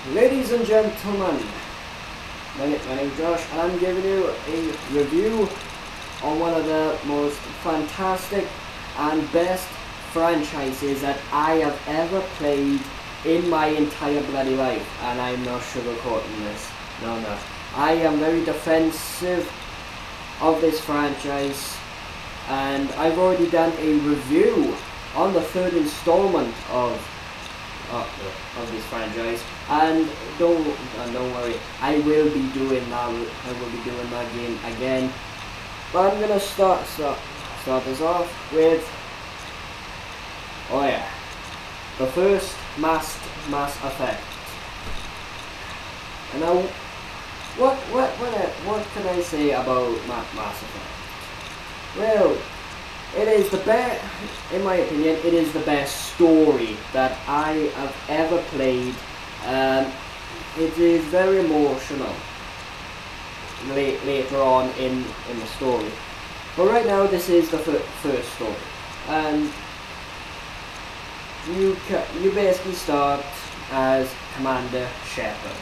Ladies and gentlemen, my name is Josh, and I'm giving you a review on one of the most fantastic and best franchises that I have ever played in my entire bloody life. And I'm not sugarcoating this. No. I am very defensive of this franchise, and I've already done a review on the third installment of this franchise, and don't worry, I will be doing that game again. But I'm gonna start this off with the first Mass Effect. And now, what can I say about Mass Effect? Well, it is the best, in my opinion, it is the best story that I have ever played. It is very emotional later on in the story. But right now, this is the first story. And you basically start as Commander Shepard.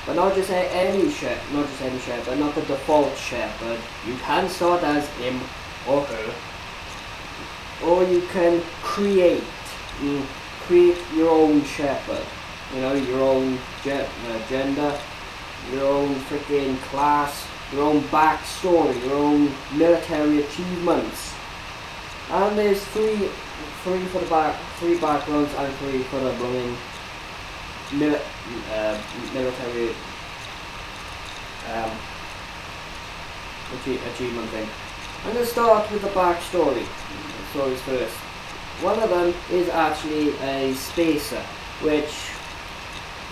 But not just any Shepard, not the default Shepard. You can start as him or her, or you can create your own Shepard. You know, your own gender, your own freaking class, your own backstory, your own military achievements. And there's three backgrounds and three for the blooming military achievement thing. I'm going to start with the backstory. Stories first. One of them is actually a spacer, which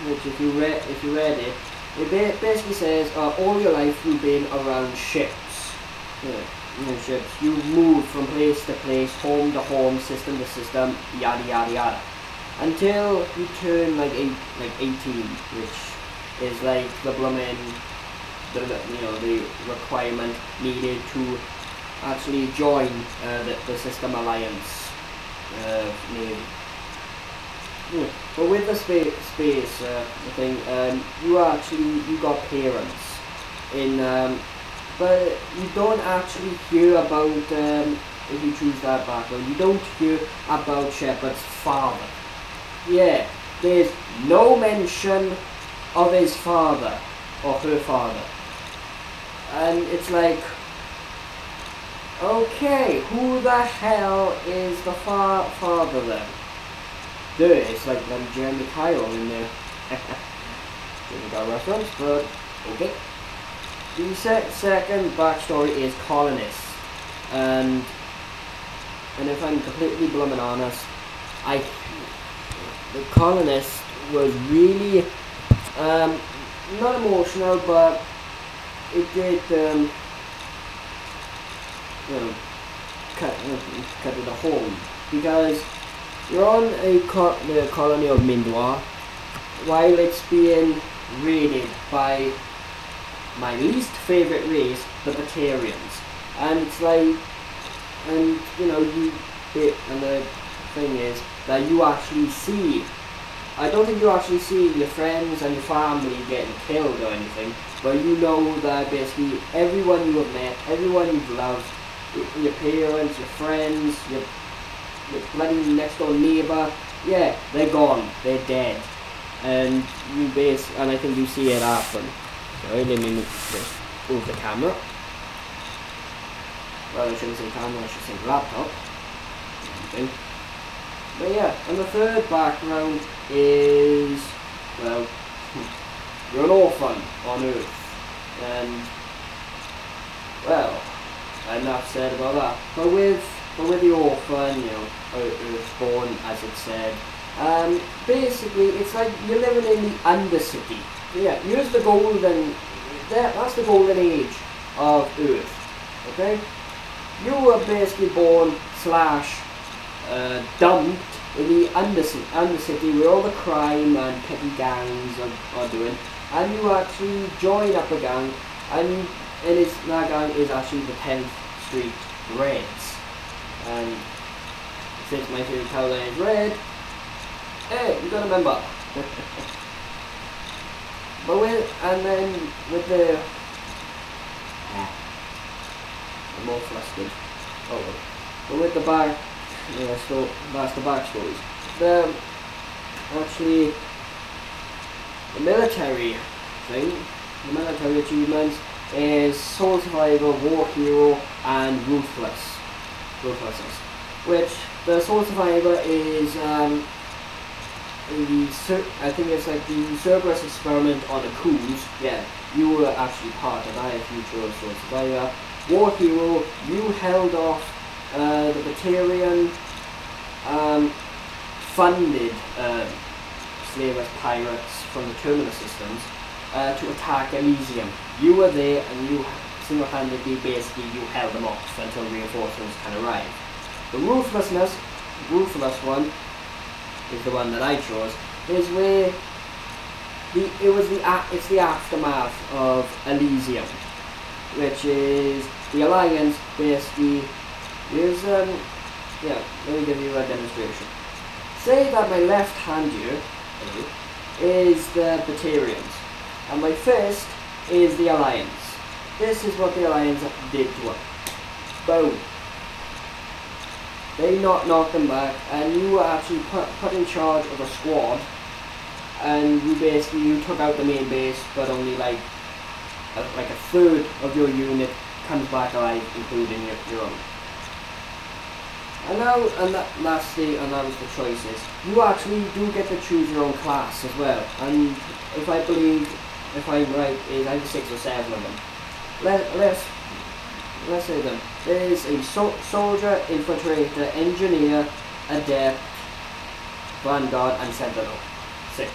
if you read it, it basically says all your life you've been around ships. Ships. You've moved from place to place, home to home, system to system, yada yada yada, until you turn like 18, which is like the blooming the requirement needed to actually join the System Alliance Navy. But with the space thing, you got parents in, but you don't actually hear about, if you choose that background, you don't hear about Shepard's father. Yeah, there's no mention of his father or her father, and it's like, okay, who the hell is the father then? It's like Jeremy Kyle in there. Jeremy Kyle reference, but okay. The second backstory is colonists, and if I'm completely blooming honest, the colonist was really not emotional, but it did cut it a home, because you're on the colony of Mindwa while it's being raided by my least favorite race, the Batarians. And it's like, and the thing is that you actually see, I don't think you actually see your friends and your family getting killed or anything, but you know that basically everyone you have met, everyone you've loved, your parents, your friends, your bloody next door neighbour, yeah, they're gone, they're dead. And I think you see it happen. Sorry, let me move the camera. Well, I shouldn't say camera, I should say laptop. But yeah, and the third background is, well, you're an orphan on Earth. And, well, enough said about that. But with the orphan, Earthborn, as it said, basically it's like you're living in the Undercity. Yeah, here's the that's the golden age of Earth. Okay, you were basically born / dumped in the Undercity where all the crime and petty gangs are doing, and you actually join up a gang, and that gang is actually the 10th Street Reds. And since my favorite color is red, hey, you got a member. But and then with the I'm all flustered. Oh well. But with the back, yeah, so that's the backstories. Actually, the military thing, the military achievements is Sole Survivor, War Hero, and Ruthlessness. Which the Sole Survivor is I think it's like the Cerberus experiment on a cruise. Yeah, you were actually part of that if you chose Sole Survivor. War Hero, you held off the Batarian funded slavers pirates from the Terminus systems to attack Elysium. You were there and you single-handedly basically you held them off until reinforcements can arrive. The ruthless one is the one that I chose, is where it's the aftermath of Elysium, which is the Alliance basically is yeah, let me give you a demonstration. Say that my left hand here is the Batarians and my first is the Alliance. This is what the Alliance did to her. Boom. They knocked them back, and you were actually put in charge of a squad, and you took out the main base, but only like a third of your unit comes back alive, including your own. And lastly, and that was the choices. You actually do get to choose your own class as well, and if I'm right, is either 6 or 7 of them. Let's say them. There is a soldier, infiltrator, engineer, adept, vanguard, and sentinel. 6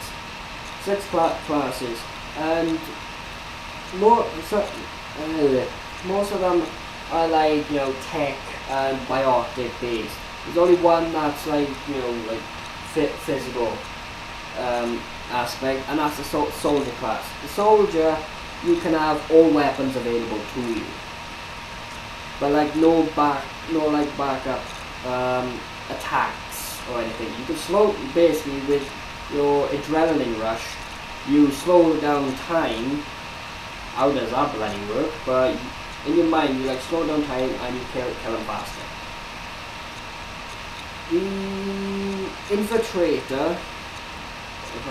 classes, and most of them are like tech and biotic based. There's only one that's like physical aspect, and that's the soldier class. The soldier, you can have all weapons available to you, but like no backup attacks or anything. You can basically with your adrenaline rush, you slow down time. How does that bloody work? But in your mind, you slow down time and you kill them faster. The infiltrator, if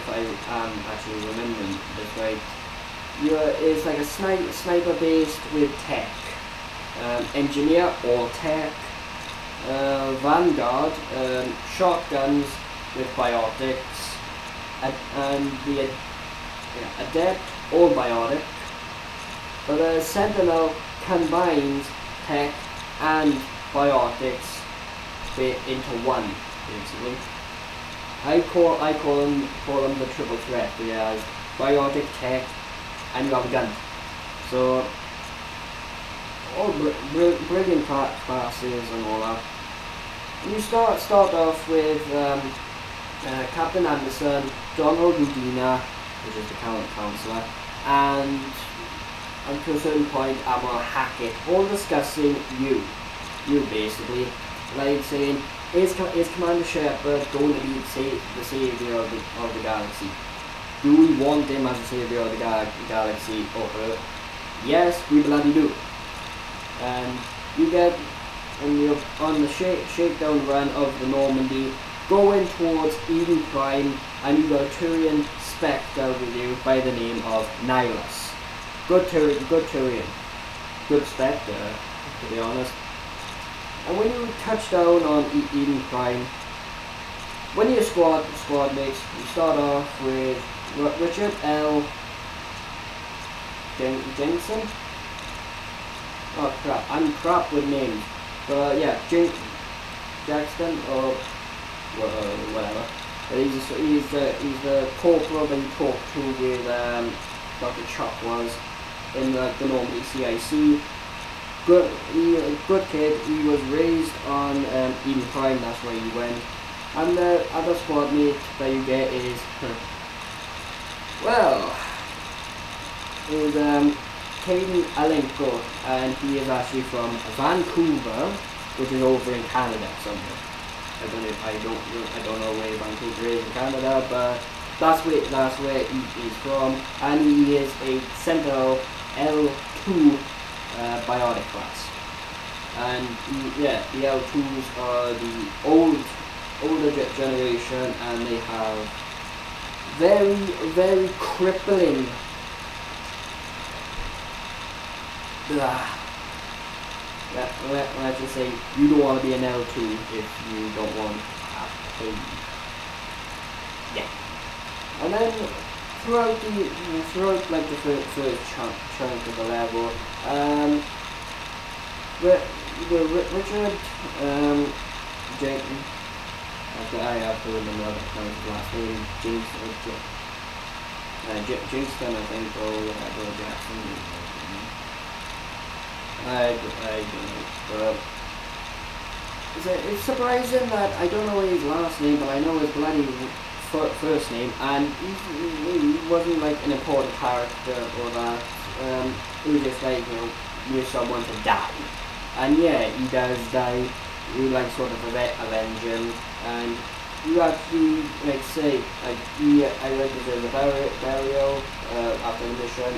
I am actually remembering this right, is like a sniper based with tech. Engineer, all tech. Vanguard, shotguns with biotics, and the adept, all biotic. But the sentinel combines tech and biotics into one, basically. I call them the triple threat. There's biotic, tech, and you have a gun. So all brilliant classes and all that. And you start off with Captain Anderson, Donald Udina, which is the counselor, and to a certain point Admiral Hackett, all discussing you basically, like saying, is Commander Shepard going to be the savior of the galaxy? Do we want him as the savior of the galaxy or her? Yes, we bloody do. And you're on the shakedown run of the Normandy, going towards Eden Prime, and you've got a Turian Spectre with you by the name of Nihilus. Good Turian. Good Spectre, to be honest. And when you touch down on Eden Prime, when you're squad mates, you start off with Richard L. Jensen. Oh crap, I'm crap with names. But yeah, Jackson or whatever. But he's the corporal that you talked to with Dr. Chuck was in the Normandy CIC. Good kid. He was raised on Eden Prime. That's where he went. And the other squad mate that you get is Caden Alenko, and he is actually from Vancouver, which is over in Canada somewhere. I don't know where Vancouver is in Canada, but that's where he is from, and he is a Sentinel L2 biotic class. And yeah, the L2s are the older generation, and they have very crippling let's just say you don't want to be an L2 if you don't want to have pain. Yeah. And then throughout like the first chunk of the level, Richard Jenkins, I have to remember his last name, Jingston, I think, or whatever, Jackson. I don't know, but it's surprising that I don't know his last name, but I know his bloody first name, and he wasn't like an important character or that. He was just like, near someone to die, and yeah, he does die. You like sort of avenge him, and you actually like say like I like deserve a burial after the mission.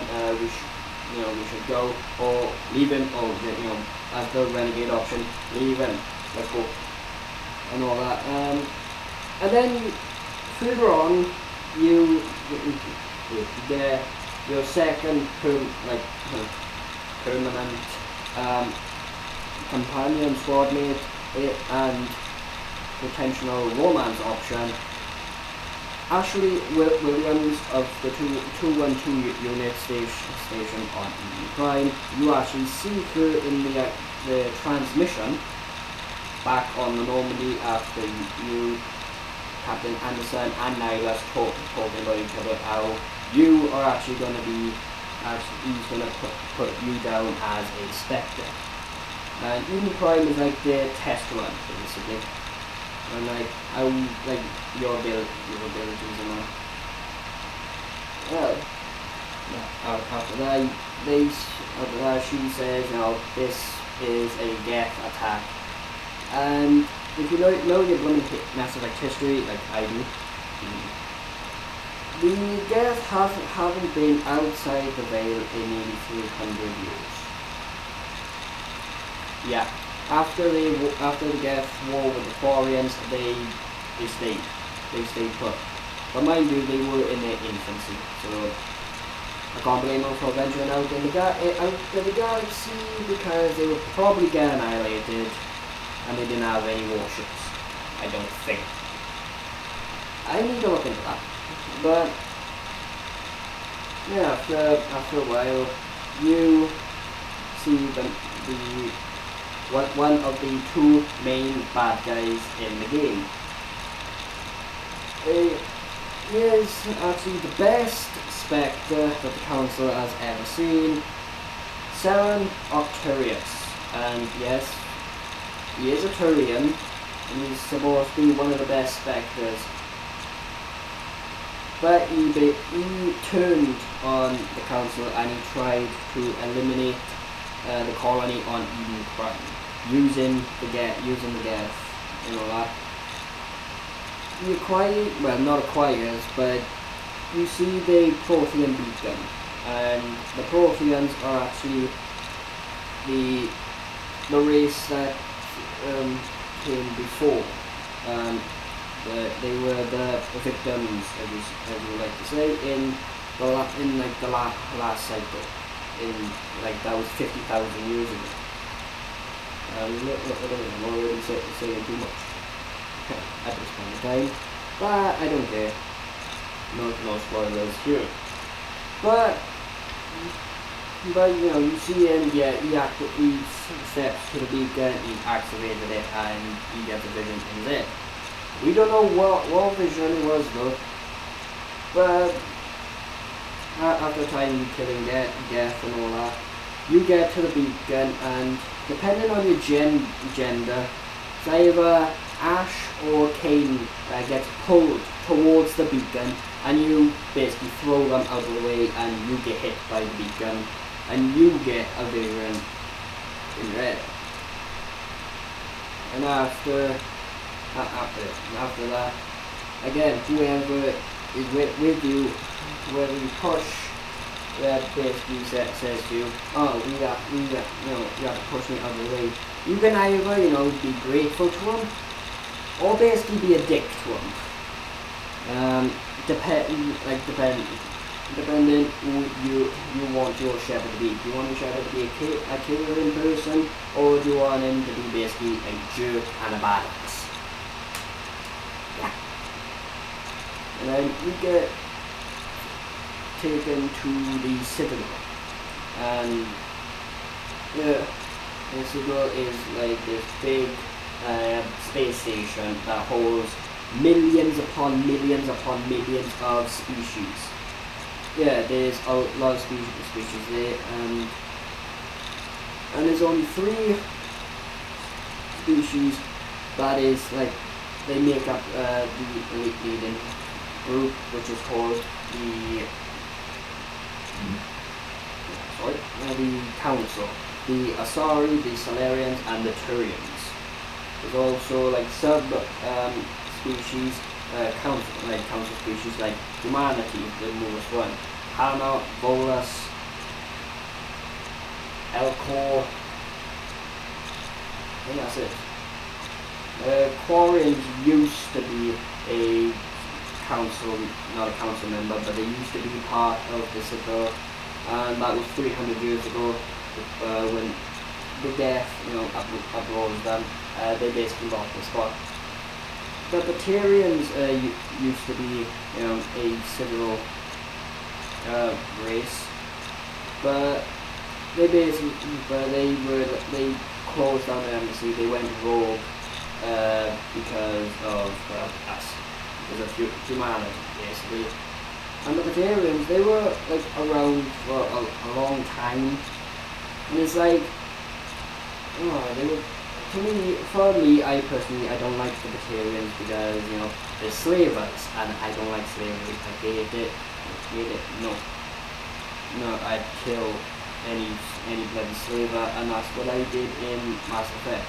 We should go or leave him, or as the renegade option, leave him, let's go, and all that. And then further on, you get your second permanent companion, squad mate, and potential romance option. Ashley Williams of the 212 unit station on Eden Prime. You actually see her in the transmission back on the Normandy after you, Captain Anderson and Nihilus talking about each other, how you are actually going to be, he's going to put you down as a Spectre. And Eden Prime is like the test run, basically. And like your abilities and all. Well, yeah, after that she says, this is a Geth attack. And if you know your blooming Mass Effect history, like I do, the Geth haven't been outside the Veil in nearly 300 years. Yeah. After the Geth war with the Thorians, they stayed put. But mind you, they were in their infancy, so I can't blame them for venturing out in the galaxy, because they would probably get annihilated, and they didn't have any warships. I don't think. I need to look into that. But yeah, after a while, you see one of the two main bad guys in the game. He is actually the best Spectre that the Council has ever seen, Saren Octarius. And yes, he is a Turian, and he's supposed to be one of the best Spectres. But he turned on the Council and he tried to eliminate the colony on Eden Prime, using the Geth, and all that. He not acquires, but you see the Prothean beacon, and the Protheans are actually the race that came before. They were the victims, as you like to say, in the last cycle. That was 50,000 years ago. I'm already saying too much at this point in time, but I don't care. No spoilers here. But you see him. Yeah, he steps to the beacon, he activated it, and he gets a vision in there. We don't know what vision it was though, but after time killing Geth and all that, you get to the beacon, and depending on your gender, it's either Ash or Cain gets pulled towards the beacon, and you basically throw them out of the way, and you get hit by the beacon, and you get a vision in red. And after that, again, whoever is with you, where you push, that basically says to you, oh, you have to push me out of the way. You can either, be grateful to him, or basically be a dick to him. Depending who you want your shepherd to be. Do you want your shepherd to be a caring person, or do you want him to be basically a jerk and a badass? Yeah. And then you get taken to the Citadel, and the Citadel is like this big space station that holds millions upon millions upon millions of species. Yeah, there's a lot of species there, and there's only 3 species that is like they make up the elite leading group, which is called the Council, the Asari, the Salarians, and the Turians. There's also like sub species, council species like humanity, the newest one, Hana, Volus, Elcor. I think that's it. Quarians used to be a council, not a council member, but they used to be part of the Citadel, and that was 300 years ago, when the death, uprose them. They basically lost the spot. The Batarians used to be, a Citadel race, but they closed down the embassy. They went rogue because of us, because of humanity, basically. And the Batarians, they were like around for a long time, and it's like, they were. For me, I personally, I don't like the Batarians because, they're slavers, and I don't like slavery. I hate it. No, I'd kill any bloody slaver, and that's what I did in Mass Effect.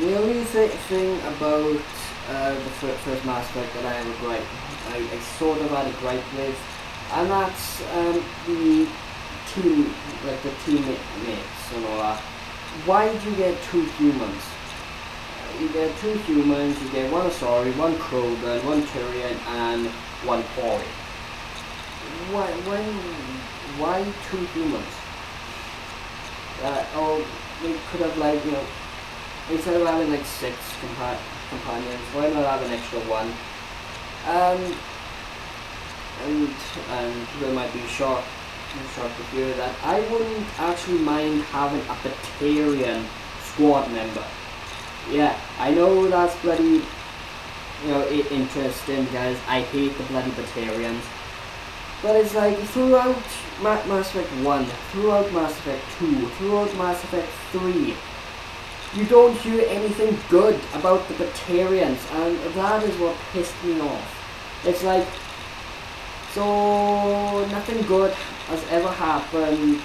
The only thing about the first Mass Effect that I have a gripe, I sort of had a gripe with, and that's the teammates and all that. Why did you get 2 humans? You get 2 humans, you get 1 Asari, 1 Krogan, 1 Turian, and 1 Quarian. Why 2 humans? Or we could have instead of having 6 companions, why not have an extra 1? And people might be shocked to hear that I wouldn't actually mind having a Batarian squad member. Yeah, I know that's bloody, interesting because I hate the bloody Batarians. But it's like throughout Mass Effect 1, throughout Mass Effect 2, throughout Mass Effect 3, you don't hear anything good about the Batarians, and that is what pissed me off. It's like, so nothing good has ever happened,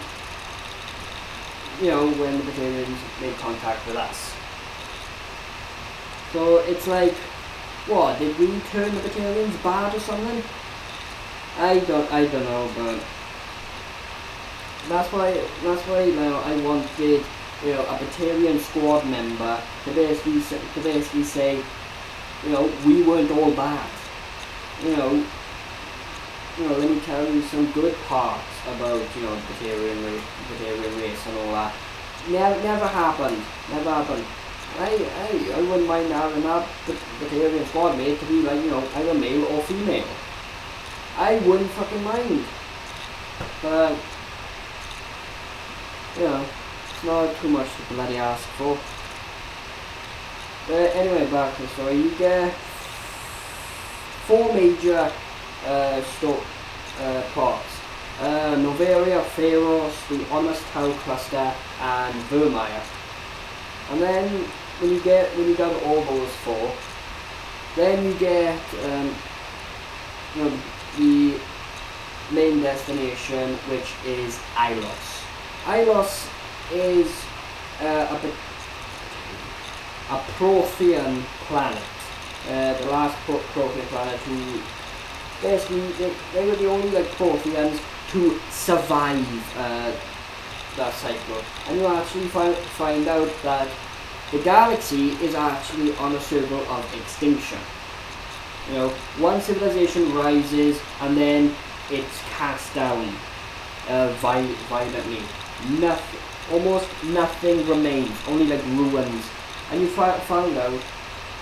when the Batarians made contact with us. So it's like, what, did we turn the Batarians bad or something? I don't know, but that's why I wanted, a Batarian squad member to basically say, we weren't all bad. Let me tell you some good parts about, Batarian race and all that. Never happened. I wouldn't mind having that Batarian squad mate to be like, either male or female. I wouldn't fucking mind. But, it's not too much to bloody ask for. But anyway, back to the story. You get 4 major parts. Noveria, Pharos, the Honest Tau Cluster, and Vermeer. And then when you got all those 4, then you get the main destination, which is Ilos. Ilos is a Prothean planet. the last Prothean planet who basically they were the only like Protheans to survive that cycle. And you actually find out that the galaxy is actually on a circle of extinction. You know, one civilization rises and then it's cast down violently. Nothing, almost nothing remains, only like ruins. And you found out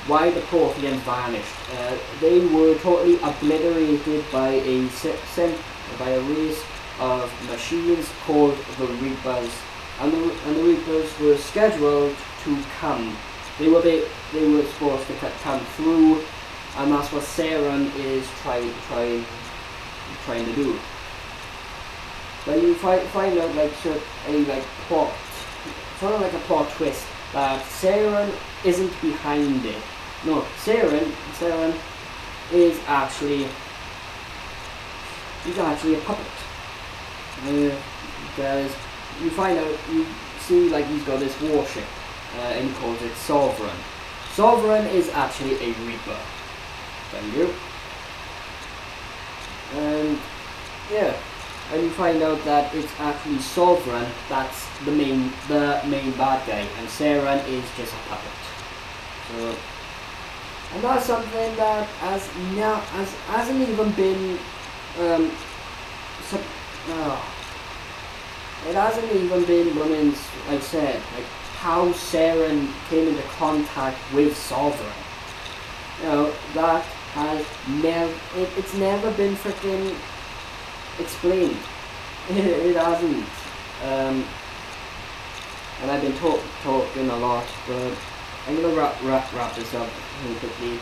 why the Protheans vanished. They were totally obliterated by a race of machines called the Reapers, and the Reapers were scheduled to come. They were supposed to come through, and that's what Saren is trying to do. But you find out like a plot, sort of like a plot twist that Saren isn't behind it. No, Saren is actually a puppet. Because you find out, you see like he's got this warship, and he calls it Sovereign. Sovereign is actually a Reaper. Thank you. And yeah, and you find out that it's actually Sovereign that's the main bad guy, and Saren is just a puppet. So, and that's something that hasn't even been it hasn't even been women's, like I said, like how Saren came into contact with Sovereign. You know, that has it's never been freaking explained. It hasn't. And I've been talking a lot, but I'm gonna wrap this up really quickly.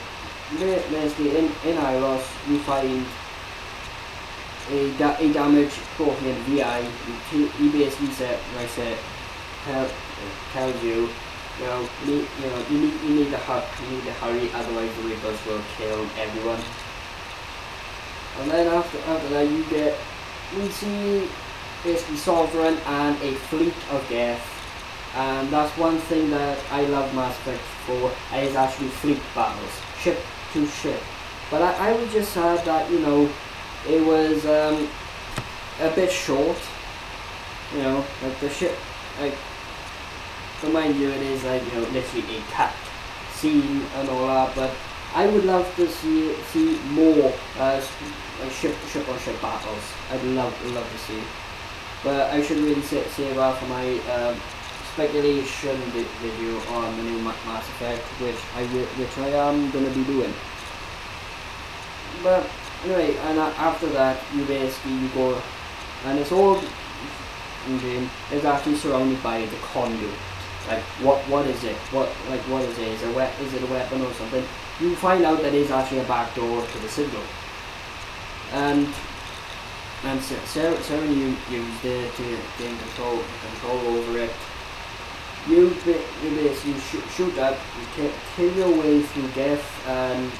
Basically, in Iros, you find a damaged Prothean VI. He basically tells you, you need to hurry, otherwise the Reapers will kill everyone. And then after that, we see basically Sovereign and a fleet of death. And that's one thing that I love Mass Effect 4 is actually fleet battles, ship to ship. But I was just sad that, you know, it was a bit short. You know, like the ship, like, remind you it is like, you know, literally a cut scene and all that, but I would love to see more like ship on ship battles. I'd love to see. But I should really save that for my speculation video on the new Mass Effect, which I am gonna be doing. But anyway, and after that, you go, and it's all in game is actually surrounded by the conduit. Like what is it? What is it? Is it a weapon or something? You find out that it's actually a backdoor to the Citadel. And Saren used it to gain control over it. You basically shoot up, you kill your way through death and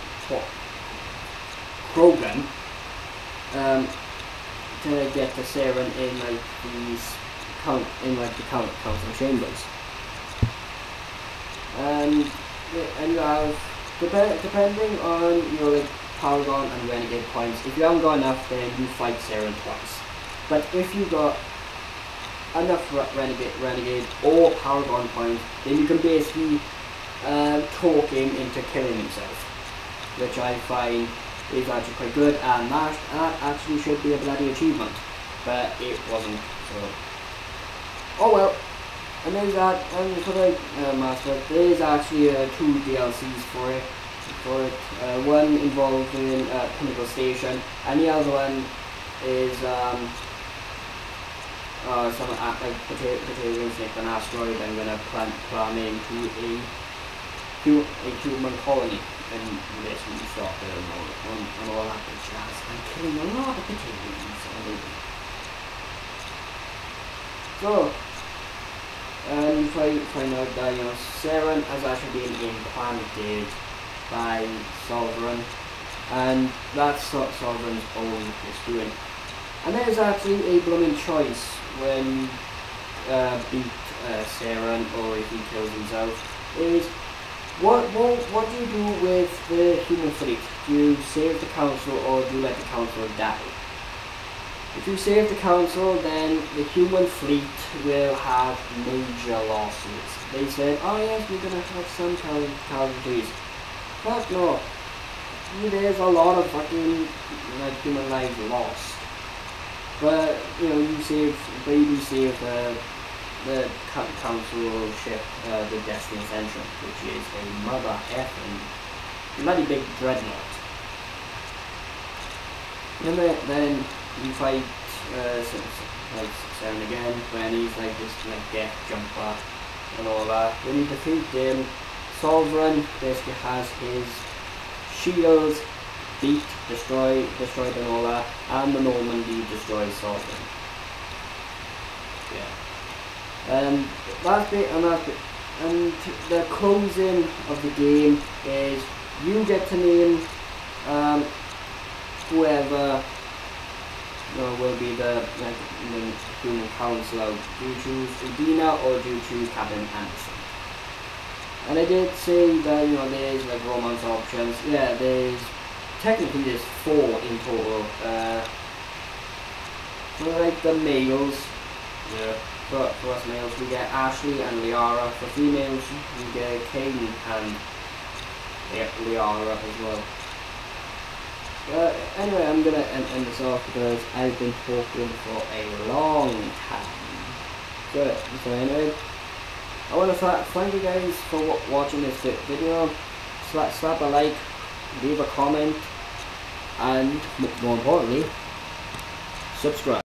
Krogan to get to Saren in like the council chambers. And you have, depending on your like Paragon and Renegade points, if you haven't got enough, then you fight Saren twice. But if you got enough Renegade or Paragon points, then you can basically talk him into killing himself, which I find is actually quite good, and that actually should be a bloody achievement, but it wasn't. So, oh well. And there's that, and for the Mass Effect, there is actually 2 DLCs for it. One involving Pinnacle Station, and the other one is some like Batarian Snake, an asteroid I'm gonna plan into a human colony, and basically stop it and all that good jazz. I'm killing a lot of Batarians. So. And you find out that, you know, Saren has actually been implanted by Sovereign, and that's Sovereign's own doing. And there's actually a blooming choice when you beat Saren, or if he kills himself, is What do you do with the human fleet? Do you save the council or do you let the council die? If you save the council, then the human fleet will have major losses. They said, oh yes, we're gonna have some casualties. Fuck no. There's a lot of fucking human lives lost. But you know, you do save the council ship, the Destiny Ascension, which is a mother effing bloody big dreadnought. And then you fight like Saren again, when he's like this death jumper and all that. When you defeat him, Sovereign basically has his shields beat, destroyed and all that, and the Normandy destroys Sovereign. Yeah. That's it, and the closing of the game is you get to name whoever will be the human councillor. Do you choose Udina or do you choose Captain Anderson? And I did say that there's like romance options. Yeah, technically there's 4 in total. For like the males, yeah. For us males we get Ashley and Liara. For females we get Kaylin and Liara as well. Anyway, I'm gonna end this off because I've been talking for a long time. So anyway, I want to thank you guys for watching this video. Slap a like, leave a comment, and more importantly, subscribe.